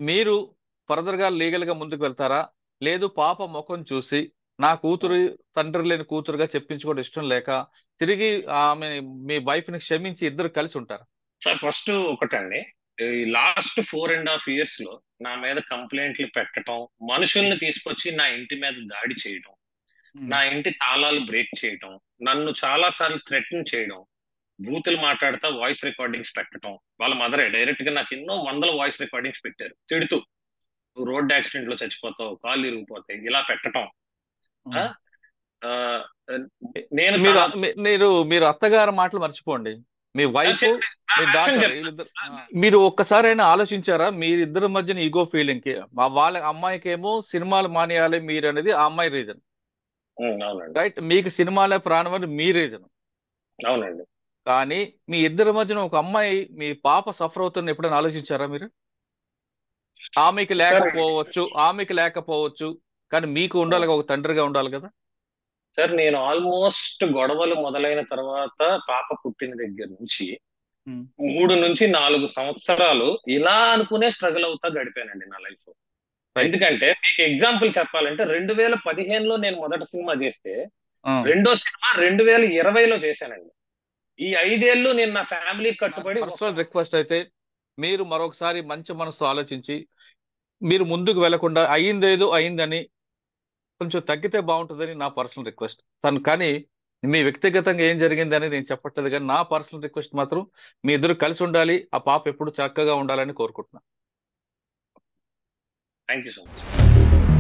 మీరు ఫర్దర్ గా లీగల్ గా ముందుకు వెళ్తారా? లేదు పాప ముఖం చూసి నా కూతురు తండ్రి లేని కూతురుగా చెప్పించుకోవడం ఇష్టం లేక తిరిగి ఆమె మీ వైఫ్ ని క్షమించి ఇద్దరు కలిసి ఉంటారు? సార్ ఫస్ట్ ఒకటండి, ఈ లాస్ట్ 4.5 years లో నా మీద కంప్లైంట్లు పెట్టడం, మనుషుల్ని తీసుకొచ్చి నా ఇంటి మీద దాడి చేయడం, నా ఇంటి తాళాలు బ్రేక్ చేయడం, నన్ను చాలా సార్లు థ్రెటన్ చేయడం, బూతులు మాట్లాడుతా వాయిస్ రికార్డింగ్స్ పెట్టడం. వాళ్ళ మదరే డైరెక్ట్ గా నాకు ఎన్నో వందల వాయిస్ రికార్డింగ్స్ పెట్టారు తిడుతూ, నువ్వు రోడ్ యాక్సిడెంట్ లో చచ్చిపోతావు, కాళ్ళు ఇరిగిపోతాయి, ఇలా పెట్టడం. ఆ ఆ, నేను మీరు తన మీరు అత్తగారి మాటలు మర్చిపోండి. మీ వైఫ్, నా మీ version డాటర్ చెప్తాను. వీళ్ళిద్దరు మీరు ఒక్కసారైనా ఆలోచించారా మీరిద్దరి మధ్యన ఈగో ఫీలింగ్ కి? వాళ్ళ అమ్మాయికేమో సినిమాలు మానేయాలి మీరు అనేది ఆ అమ్మాయి రీజన్, అవునండి. రైట్? మీకు సినిమాలే ప్రాణం అని మీ రీజన్. అవునండి. కానీ మీ ఇద్దరి మధ్యన ఒక అమ్మాయి, మీ పాప సఫర్ అవుతున్న ఎప్పుడైనా ఆలోచించారా మీరు? సార్ ఆమెకి లేకపోవచ్చు, కానీ మీకు ఉండాలి, ఒక తండ్రిగా ఉండాలి కదా. సార్ నేను ఆల్మోస్ట్ గొడవలు మొదలైన తర్వాత పాప పుట్టిన దగ్గర నుంచి ఉమ్, 3 నుంచి 4 సంవత్సరాలు ఇలా అనుకునే స్ట్రగుల్ అవుతా గడిపానండి నా లైఫ్. రైట్. ఎందుకంటే మీకు ఎగ్జాంపుల్ చెప్పాలంటే 2015లో నేను మొదటి సినిమా చేస్తే రెండో సినిమా 2020లో చేశానండి. ఈ 5 ఏళ్ళు నేను నా ఫ్యామిలీ నా కట్టుబడి ఒక పర్సనల్ రిక్వెస్ట్ అయితే మీరు మరొకసారి మంచి మనసు ఆలోచించి మీరు ముందుకు వెళ్లకుండా అయిందేదో అయిందని కొంచెం తగ్గితే బాగుంటుందని నా పర్సనల్ రిక్వెస్ట్. కానీ మీ వ్యక్తిగతంగా ఏం జరిగింది అని నేను చెప్పట్లేదు, కానీ నా పర్సనల్ రిక్వెస్ట్ మాత్రం మీ ఇద్దరు కలిసి ఉండాలి, ఆ పాప ఎప్పుడు చక్కగా ఉండాలని కోరుకుంటున్నాను. Thank you so much.